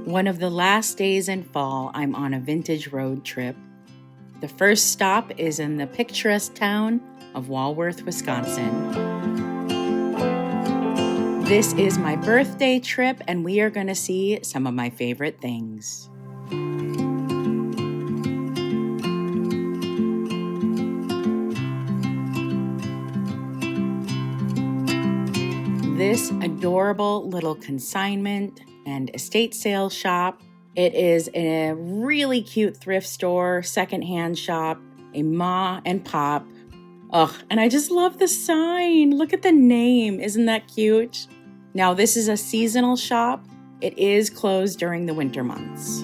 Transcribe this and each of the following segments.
One of the last days in fall, I'm on a vintage road trip. The first stop is in the picturesque town of Walworth, Wisconsin. This is my birthday trip, and we are going to see some of my favorite things. This adorable little consignment and estate sale shop. It is a really cute thrift store, secondhand shop, a ma and pop. And I just love the sign. Look at the name. Isn't that cute? Now, this is a seasonal shop. It is closed during the winter months.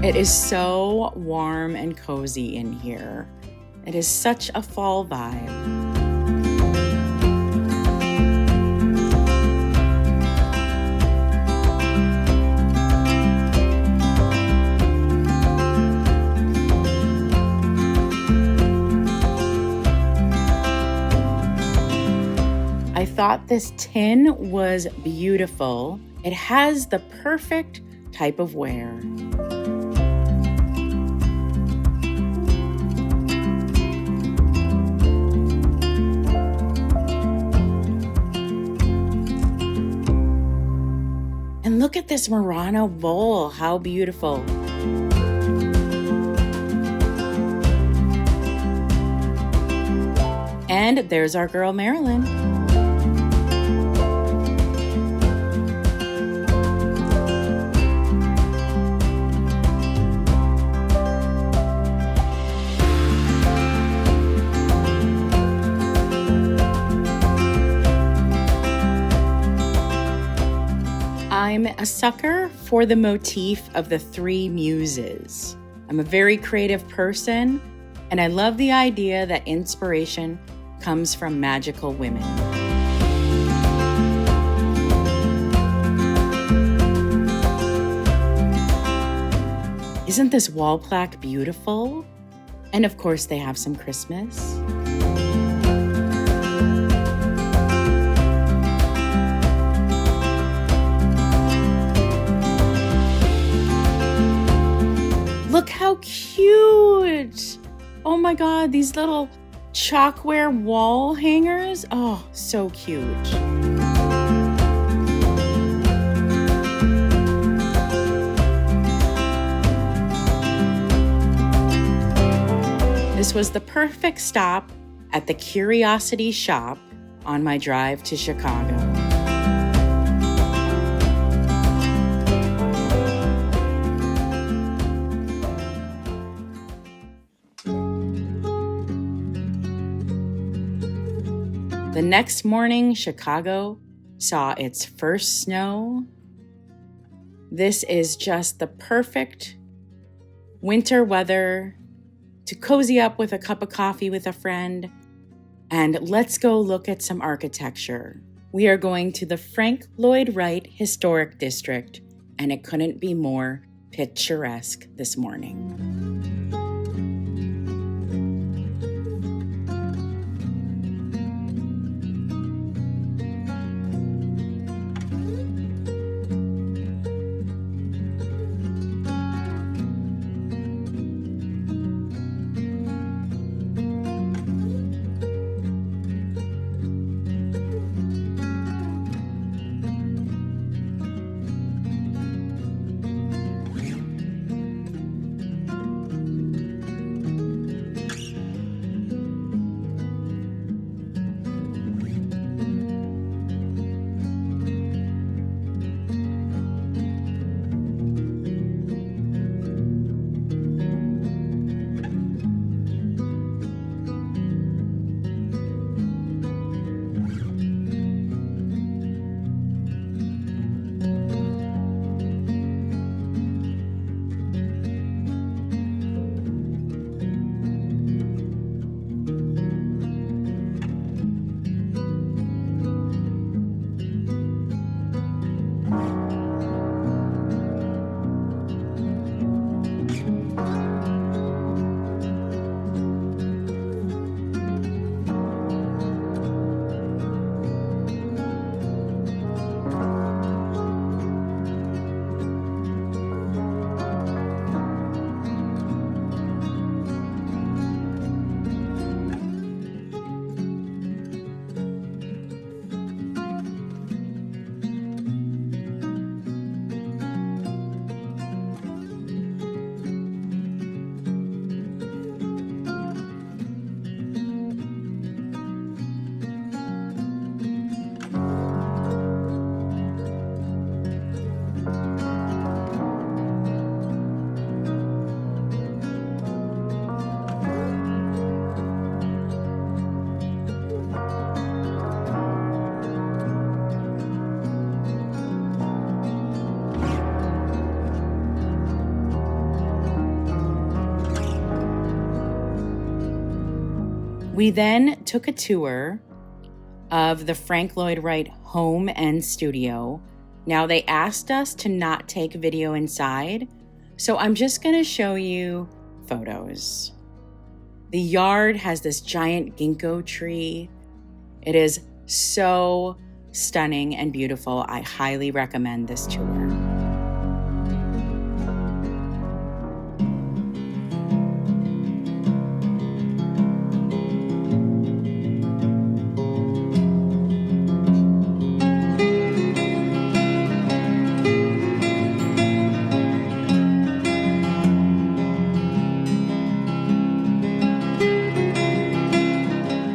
It is so warm and cozy in here. It is such a fall vibe. I thought this tin was beautiful. It has the perfect type of wear. And look at this Murano bowl. How beautiful. And there's our girl, Marilyn. I'm a sucker for the motif of the three muses. I'm a very creative person, and I love the idea that inspiration comes from magical women. Isn't this wall plaque beautiful? And of course, they have some Christmas. Look how cute! Oh my God, these little chalkware wall hangers. Oh, so cute. This was the perfect stop at the Curiosity Shop on my drive to Chicago. The next morning, Chicago saw its first snow. This is just the perfect winter weather to cozy up with a cup of coffee with a friend. And let's go look at some architecture. We are going to the Frank Lloyd Wright Historic District, and it couldn't be more picturesque this morning. We then took a tour of the Frank Lloyd Wright home and studio. Now, they asked us to not take video inside, so I'm just going to show you photos. The yard has this giant ginkgo tree. It is so stunning and beautiful. I highly recommend this tour.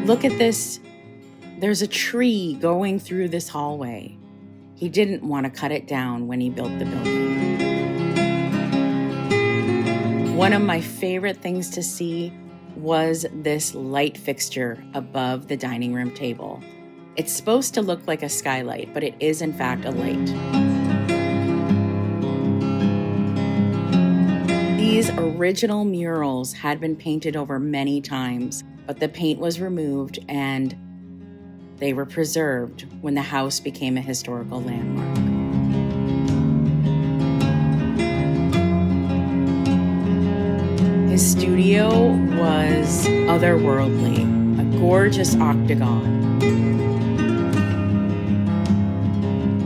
Look at this. There's a tree going through this hallway. He didn't want to cut it down when he built the building. One of my favorite things to see was this light fixture above the dining room table. It's supposed to look like a skylight, but it is in fact a light. These original murals had been painted over many times, but the paint was removed and they were preserved when the house became a historical landmark. His studio was otherworldly, a gorgeous octagon.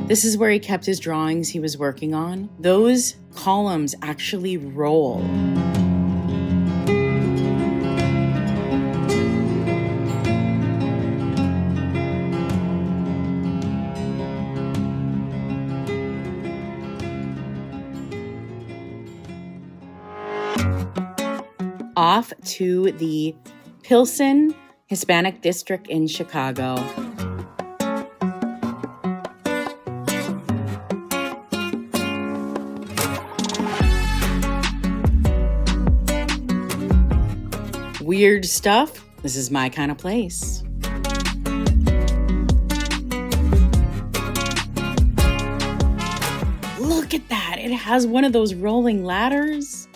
This is where he kept his drawings he was working on. Those columns actually roll. Off to the Pilsen Hispanic district in Chicago. Weird stuff. This is my kind of place. Look at that. It has one of those rolling ladders.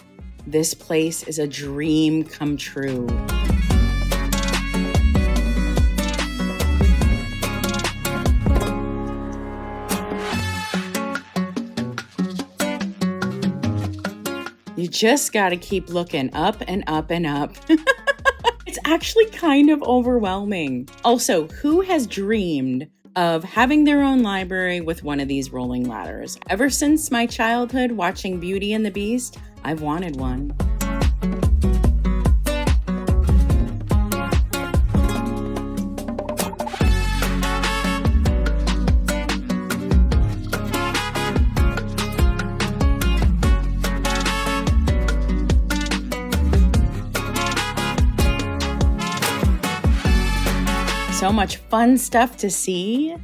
This place is a dream come true. You just got to keep looking up and up and up. It's actually kind of overwhelming. Also, who has dreamed of having their own library with one of these rolling ladders? Ever since my childhood watching Beauty and the Beast, I've wanted one. So much fun stuff to see.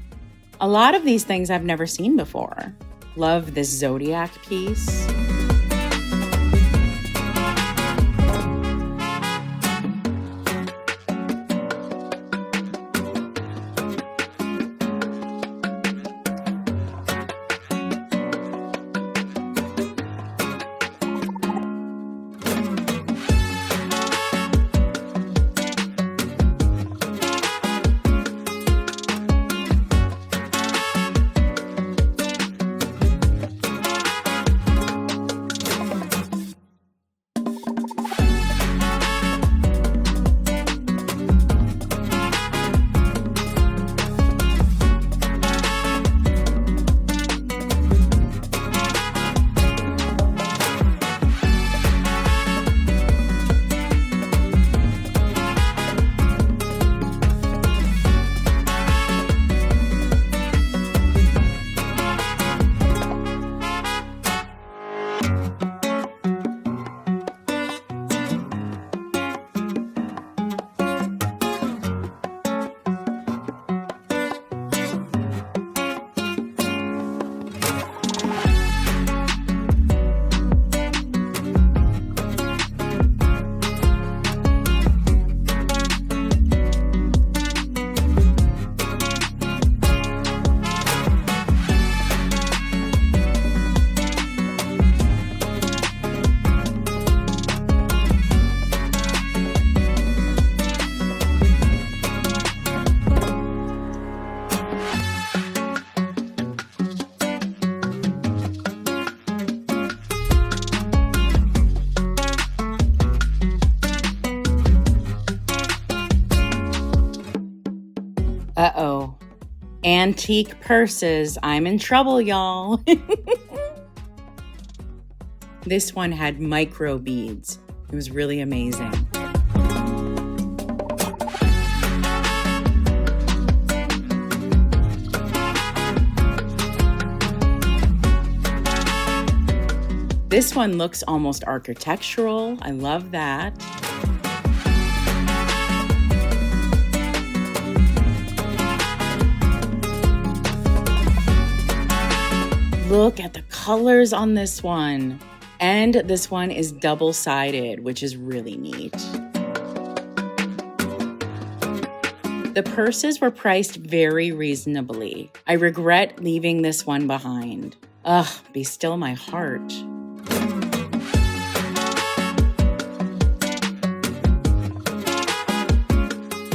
A lot of these things I've never seen before. Love this zodiac piece. Antique purses. I'm in trouble, y'all. This one had micro beads. It was really amazing. This one looks almost architectural. I love that. Look at the colors on this one. And this one is double-sided, which is really neat. The purses were priced very reasonably. I regret leaving this one behind. Ugh, be still my heart.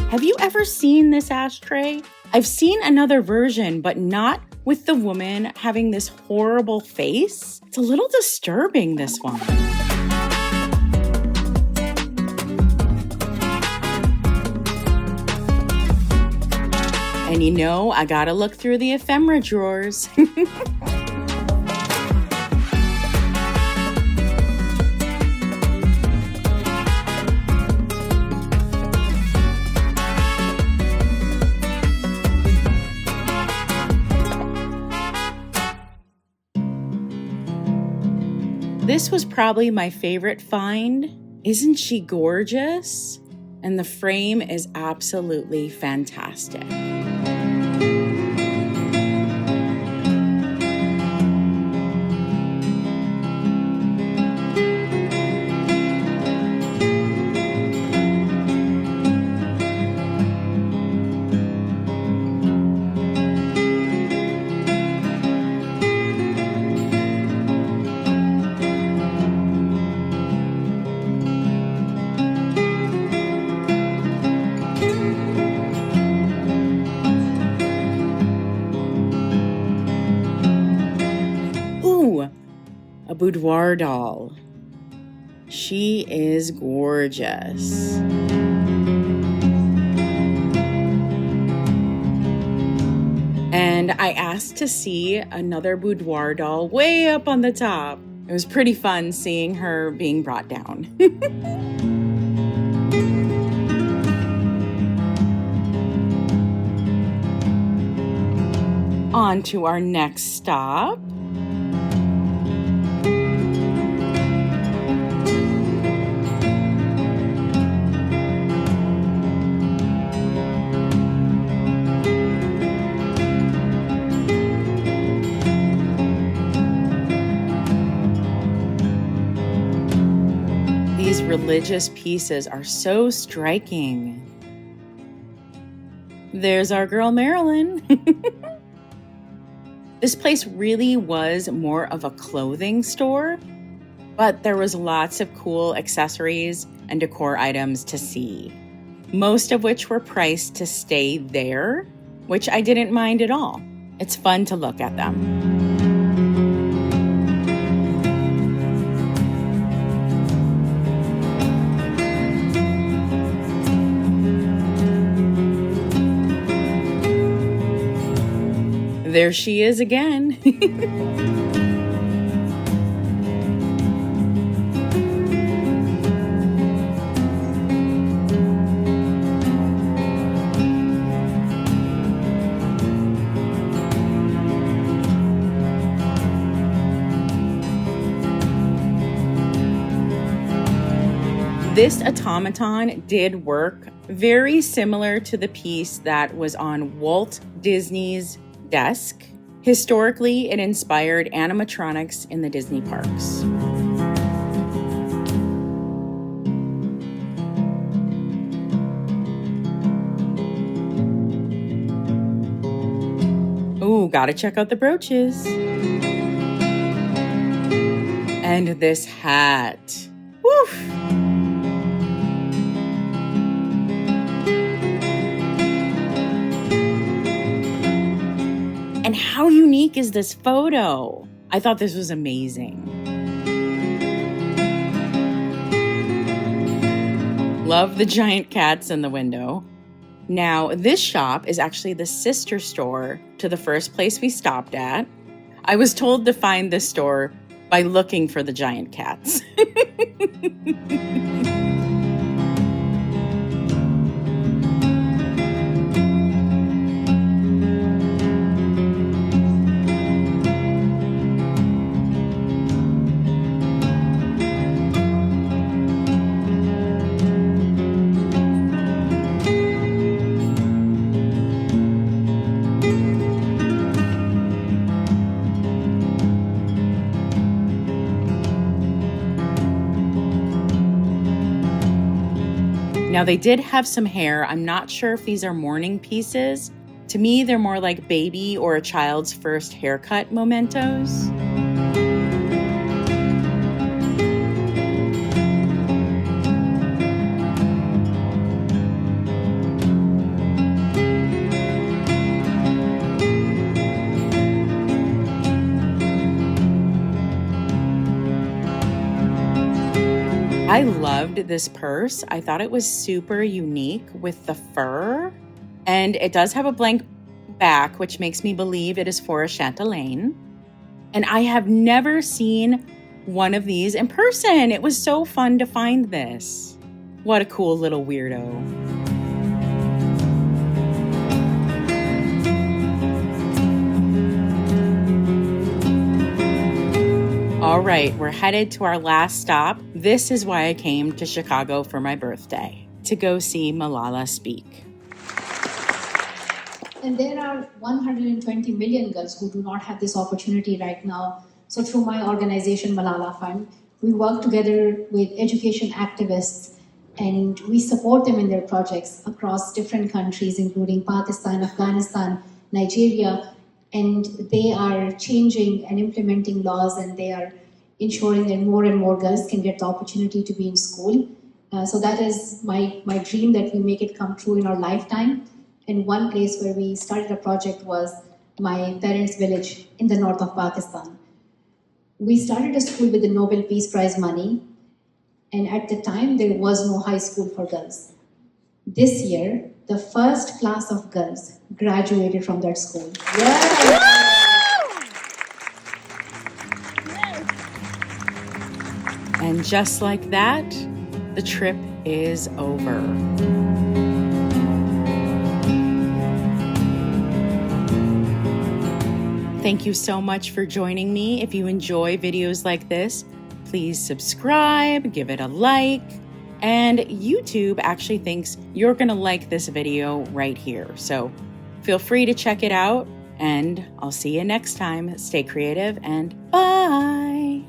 Have you ever seen this ashtray? I've seen another version, but not with the woman having this horrible face. It's a little disturbing, this one. And you know, I gotta look through the ephemera drawers. This was probably my favorite find. Isn't she gorgeous? And the frame is absolutely fantastic. A boudoir doll. She is gorgeous. And I asked to see another boudoir doll way up on the top. It was pretty fun seeing her being brought down. On to our next stop. These religious pieces are so striking. There's our girl Marilyn. This place really was more of a clothing store, but there was lots of cool accessories and decor items to see, most of which were priced to stay there, which I didn't mind at all. It's fun to look at them. There she is again. This automaton did work very similar to the piece that was on Walt Disney's desk. Historically, it inspired animatronics in the Disney parks. Ooh, gotta check out the brooches. And this hat. Woof! And how unique is this photo? I thought this was amazing. Love the giant cats in the window. Now, this shop is actually the sister store to the first place we stopped at. I was told to find this store by looking for the giant cats. Now, they did have some hair. I'm not sure if these are mourning pieces. To me, they're more like baby or a child's first haircut mementos. I loved this purse. I thought it was super unique with the fur, and it does have a blank back, which makes me believe it is for a chatelaine. And I have never seen one of these in person. It was so fun to find this. What a cool little weirdo. All right, we're headed to our last stop. This is why I came to Chicago for my birthday, to go see Malala speak. And there are 120 million girls who do not have this opportunity right now. So through my organization, Malala Fund, we work together with education activists and we support them in their projects across different countries, including Pakistan, Afghanistan, Nigeria. And they are changing and implementing laws, and they are ensuring that more and more girls can get the opportunity to be in school. So that is my dream, that we make it come true in our lifetime. And one place where we started a project was my parents' village in the north of Pakistan. We started a school with the Nobel Peace Prize money, and at the time there was no high school for girls. This year, the first class of girls graduated from that school. And just like that, the trip is over. Thank you so much for joining me. If you enjoy videos like this, please subscribe, give it a like. And YouTube actually thinks you're gonna like this video right here. So feel free to check it out, and I'll see you next time. Stay creative and bye.